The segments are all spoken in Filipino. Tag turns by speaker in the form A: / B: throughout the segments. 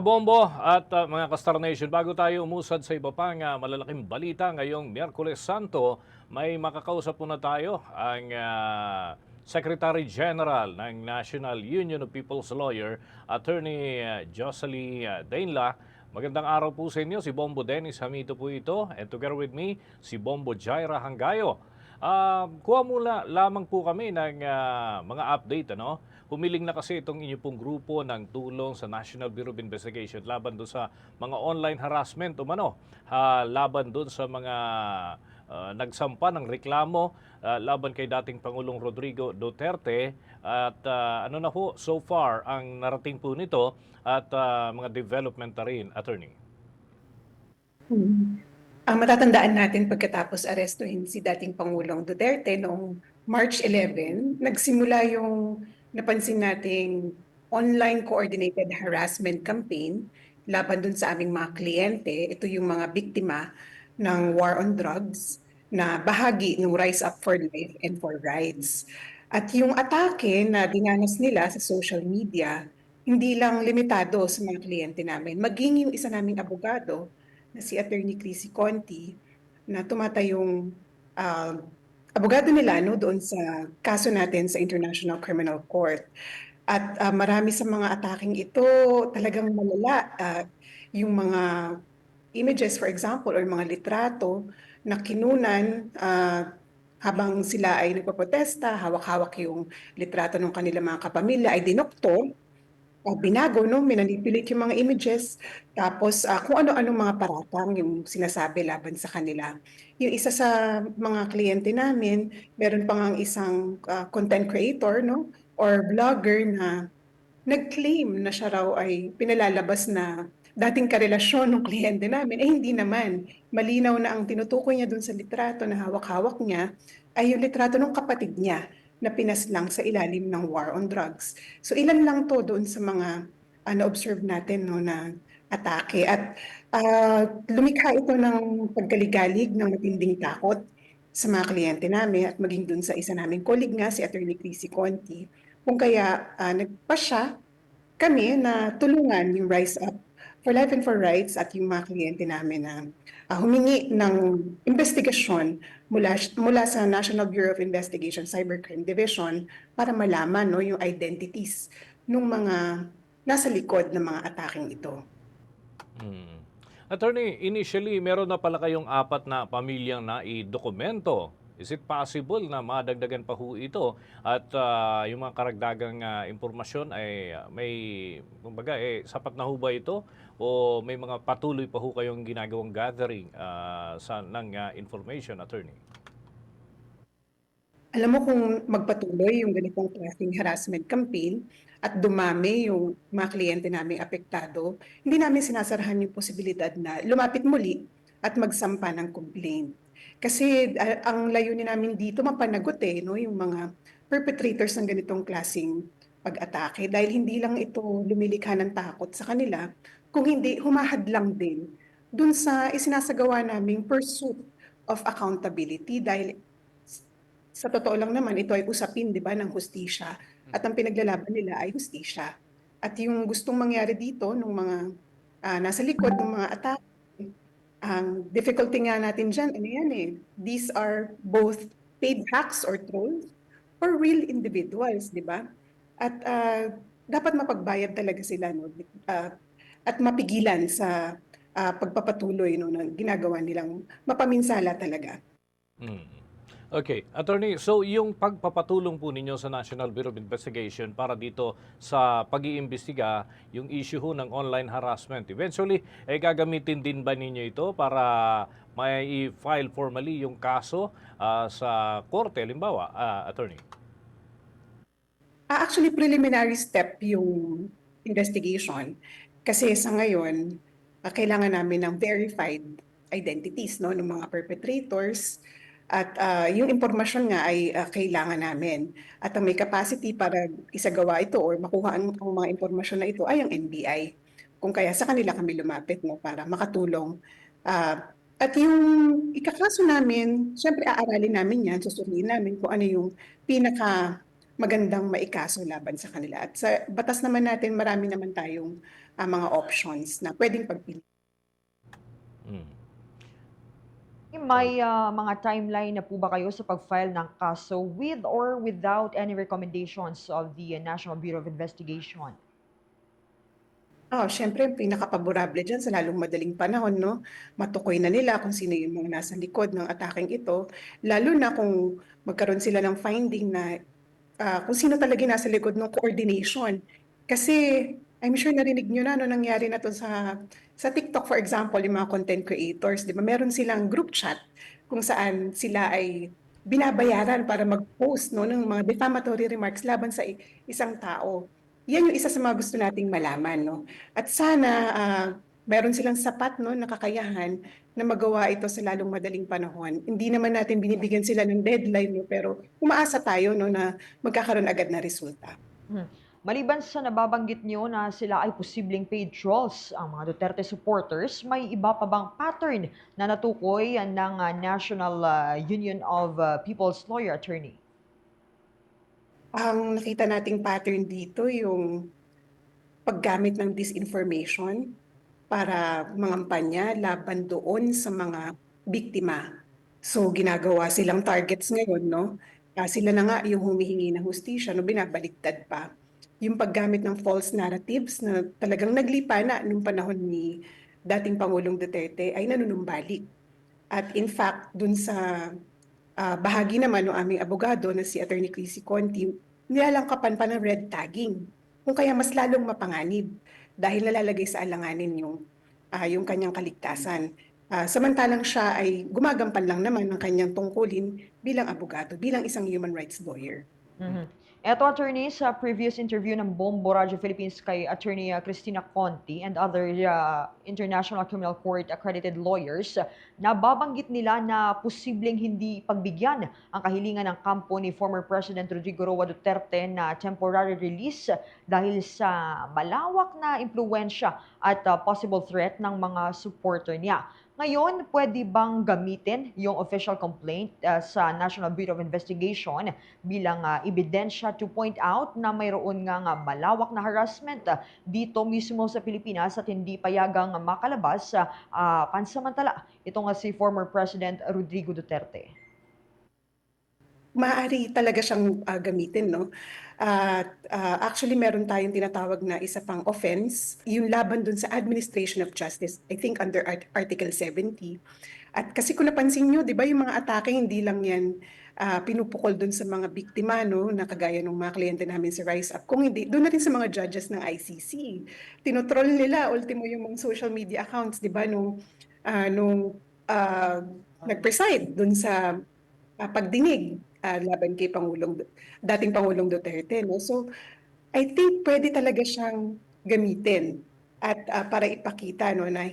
A: Bombo at mga Kastar Nation, bago tayo umusad sa iba pang malalaking balita ngayong Miyerkules Santo, may makakausap muna tayo ang Secretary General ng National Union of People's Lawyer, Attorney Jocelyn Dainla. Magandang araw po sa inyo, si Bombo Dennis Hamito po ito, and together with me, si Bombo Jaira Hanggayo. Kuha muna lamang po kami ng mga update. Humiling na kasi itong inyo pong grupo ng tulong sa National Bureau of Investigation laban doon sa mga online harassment laban doon sa mga nagsampa ng reklamo laban kay dating Pangulong Rodrigo Duterte. At ano na po so far ang narating po nito at mga development na rin, Attorney?
B: Ang matatandaan natin pagkatapos arestuhin si dating Pangulong Duterte noong March 11, nagsimula yung napansin nating online coordinated harassment campaign laban dun sa aming mga kliyente. Ito yung mga biktima ng war on drugs na bahagi ng Rise Up for Life and for Rights. At yung atake na dinanas nila sa social media, hindi lang limitado sa mga kliyente namin, maging yung isa naming abogado na si Attorney Chrissy Conti na tumatayong abogado nila doon sa kaso natin sa International Criminal Court. At marami sa mga ataking ito talagang malala. Yung mga images, for example, or mga litrato na kinunan habang sila ay nagpaprotesta, hawak-hawak yung litrato ng kanilang mga kapamilya, ay dinoktor, binago, no? Minanipulate yung mga images, tapos kung ano-anong mga paratang yung sinasabi laban sa kanila. Yung isa sa mga kliyente namin, meron pang ang isang content creator, no? Or vlogger na nag-claim na siya raw ay pinalalabas na dating karelasyon ng kliyente namin. Hindi naman. Malinaw na ang tinutukoy niya dun sa litrato na hawak-hawak niya ay yung litrato ng kapatid niya na pinaslang sa ilalim ng war on drugs. So ilan lang to doon sa mga na-observe natin no, na atake. At lumikha ito ng pagkaligalig ng matinding takot sa mga kliyente namin at maging dun sa isa naming colleague nga, si Attorney Chrissy Conti. Kung kaya nagpasya kami na tulungan yung Rise Up for Life and for Rights at yung mga kliyente namin na humingi ng investigasyon mula sa National Bureau of Investigation Cybercrime Division para malaman no, yung identities ng mga nasa likod ng mga ataking ito.
A: Attorney, initially meron na pala kayong 4 na pamilyang na i-dokumento. Is it possible na madagdagan pa ho ito at yung mga karagdagang impormasyon ay may, kumbaga, sapat na ho ba ito o may mga patuloy pa ho kayong ginagawang gathering ng information, Attorney?
B: Alam mo, kung magpatuloy yung ganitong klaseng harassment campaign at dumami yung mga kliyente naming apektado, hindi namin sinasarahan yung posibilidad na lumapit muli at magsampa ng complaint. Kasi ang layunin namin dito mapanagot no, yung mga perpetrators ng ganitong klaseng pag-atake, dahil hindi lang ito lumilikha ng takot sa kanila, kung hindi humahadlang din dun sa isinasagawa naming pursuit of accountability, dahil sa totoo lang naman, ito ay usapin, di ba, ng hustisya. At ang pinaglalaban nila ay hustisya. At yung gustong mangyari dito, ng mga nasa likod ng mga atake, ang difficulty nga natin dyan, ano yan these are both paid hacks or trolls or real individuals, di ba? At dapat mapagbayad talaga sila, no? At mapigilan sa pagpapatuloy no, na ginagawa nilang mapaminsala talaga.
A: Okay, Attorney, so yung pagpapatulong po ninyo sa National Bureau of Investigation para dito sa pag-iimbestiga yung issue ho ng online harassment, eventually, gagamitin din ba ninyo ito para may i-file formally yung kaso sa korte, halimbawa, Attorney?
B: Actually, preliminary step yung investigation. Kasi sa ngayon, kailangan namin ng verified identities no, ng mga perpetrators. At yung impormasyon nga ay kailangan namin. At ang may capacity para isagawa ito or makuha ang mga impormasyon na ito ay ang NBI. Kung kaya sa kanila kami lumapit no, para makatulong. At yung ikakaso namin, syempre aaralin namin yan, susuriin namin kung ano yung pinaka magandang maikaso laban sa kanila. At sa batas naman natin, marami naman tayong mga options na pwedeng pagpili.
A: Mm.
C: May mga timeline na po ba kayo sa pag-file ng kaso with or without any recommendations of the National Bureau of Investigation?
B: Siyempre ang pinakapaborable diyan sa lalong madaling panahon 'no, matukoy na nila kung sino yung mga nasa likod ng atakeng ito, lalo na kung magkaroon sila ng finding na, kung sino talaga yung nasa likod ng coordination. Kasi I'm sure narinig niyo na 'no, nangyari na 'to sa TikTok for example, yung mga content creators 'di ba, meron silang group chat kung saan sila ay binabayaran para mag-post 'no, ng mga defamatory remarks laban sa isang tao. Yan yung isa sa mga gusto nating malaman 'no. At sana, meron silang sapat 'no na kakayahan na magawa ito sa lalong madaling panahon. Hindi naman natin binibigyan sila ng deadline 'no, pero umaasa tayo 'no na magkakaroon agad ng resulta.
C: Hmm. Maliban sa nababanggit niyo na sila ay posibleng paid trolls, ang mga Duterte supporters, may iba pa bang pattern na natukoy ng National Union of People's Lawyer Attorney?
B: Ang nakita nating pattern dito yung paggamit ng disinformation para mangampanya laban doon sa mga biktima. So ginagawa silang targets ngayon 'no, sila na nga yung humihingi ng hustisya 'no, binabaliktad pa. Yung paggamit ng false narratives na talagang naglipa na nung panahon ni dating Pangulong Duterte ay nanunumbalik. At in fact dun sa, bahagi naman ng aming abogado na si Attorney Chrissy Conti, nilalangkapan pa ng red tagging. Kung kaya mas lalong mapanganib dahil nalalagay sa alanganin yung kanyang kaligtasan. Samantalang siya ay gumagampan lang naman ng kanyang tungkulin bilang abogado, bilang isang human rights lawyer.
C: Mhm. Eto, attorney, sa previous interview ng Bombo Radio Philippines kay Attorney Christina Conti and other International Criminal Court accredited lawyers, nababanggit nila na posibleng hindi pagbigyan ang kahilingan ng kampo ni former President Rodrigo Roa Duterte na temporary release dahil sa malawak na impluensya at possible threat ng mga supporter niya. Ngayon, pwede bang gamitin yung official complaint sa National Bureau of Investigation bilang ebidensya to point out na mayroon nga malawak na harassment dito mismo sa Pilipinas at hindi payagang makalabas sa pansamantala? Ito nga si former President Rodrigo Duterte.
B: Maaari talaga siyang, gamitin 'no. At, actually meron tayong tinatawag na isa pang offense, yung laban dun sa administration of justice, I think under Article 70. At kasi kung napansin niyo 'di ba yung mga atake hindi lang yan, pinupukol dun sa mga biktima 'no, na kagaya nung mga kliyente namin sa Rise Up, kung hindi dun na rin sa mga judges ng ICC. Tino-troll nila ultimo yung mga social media accounts 'di ba nung, nag-preside dun sa pagdinig laban kay dating Pangulong Duterte 'no. So, I think pwede talaga siyang gamitin at, para ipakita 'no na,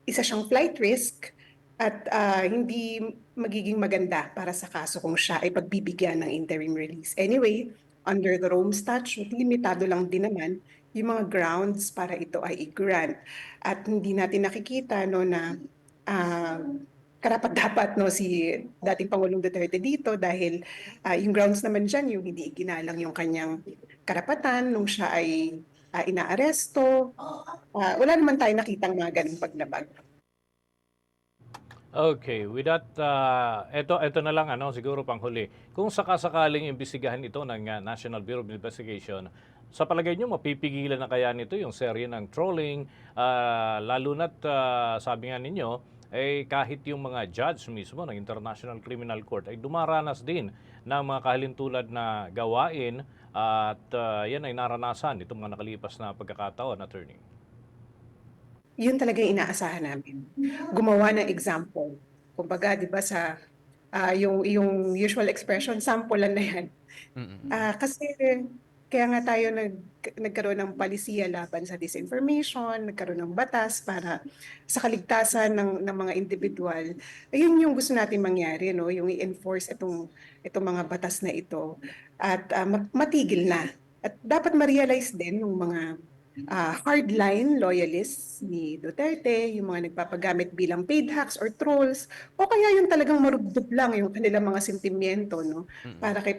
B: isa siyang flight risk at, hindi magiging maganda para sa kaso kung siya ay pagbibigyan ng interim release. Anyway, under the Rome Statute, limitado lang din naman yung mga grounds para ito ay i-grant at hindi natin nakikita 'no na, ah karapat-dapat 'no si dating Pangulong Duterte dito dahil, yung grounds naman diyan yung hindi iginalang yung kanyang karapatan nung siya ay, inaaresto. Wala naman tayong nakitang mga gano'ng paglabag.
A: Okay, with that, eto na lang ano, siguro panghuli. Kung sakasakaling imbestigahan ito ng National Bureau of Investigation, sa palagay niyo mapipigilan na kaya nito yung serye ng trolling, lalo na't sabi nga ninyo, eh kahit yung mga judge mismo ng International Criminal Court ay dumaranas din ng mga kahalintulad na gawain at yan ay naranasan itong mga nakalipas na pagkakataon, attorney.
B: Yun talaga yung inaasahan namin. Gumawa ng example. Kumbaga 'di ba yung usual expression, sampulan na yan. Kasi kaya nga tayo nagkaroon ng palisiya laban sa disinformation, nagkaroon ng batas para sa kaligtasan ng mga individual. Ayun yung gusto natin mangyari 'no, yung i-enforce itong mga batas na ito at, matigil na. At dapat ma-realize din yung mga, hardline loyalists ni Duterte, yung mga nagpapagamit bilang paid hacks or trolls o kaya yung talagang marubdob lang yung kanilang mga sentimiento 'no, para kay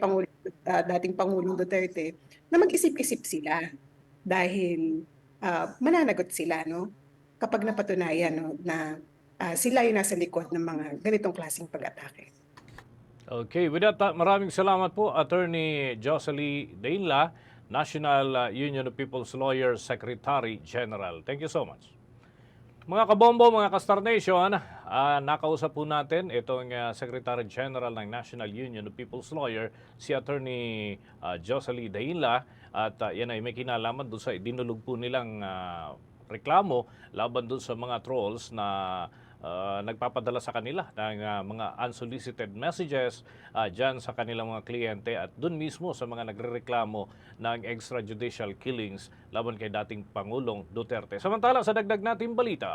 B: dating Pangulong Duterte na mag-isip-isip sila dahil, mananagot sila, no? Kapag napatunayan, no, na sila yung nasa likod ng mga ganitong klaseng pag-atake.
A: Okay, with that, maraming salamat po, Attorney Jocelyn Deila, National Union of People's Lawyers Secretary General. Thank you so much. Mga kabombo, mga ka-Star Nation, nakausap po natin itong Secretary General ng National Union of People's Lawyer, si Attorney Jocelyn Deila, at yan ay may kinalaman doon sa dinulog po nilang reklamo laban doon sa mga trolls na nagpapadala sa kanila ng mga unsolicited messages dyan sa kanilang mga kliyente at doon mismo sa mga nagrereklamo ng extrajudicial killings laban kay dating Pangulong Duterte. Samantala sa dagdag nating balita,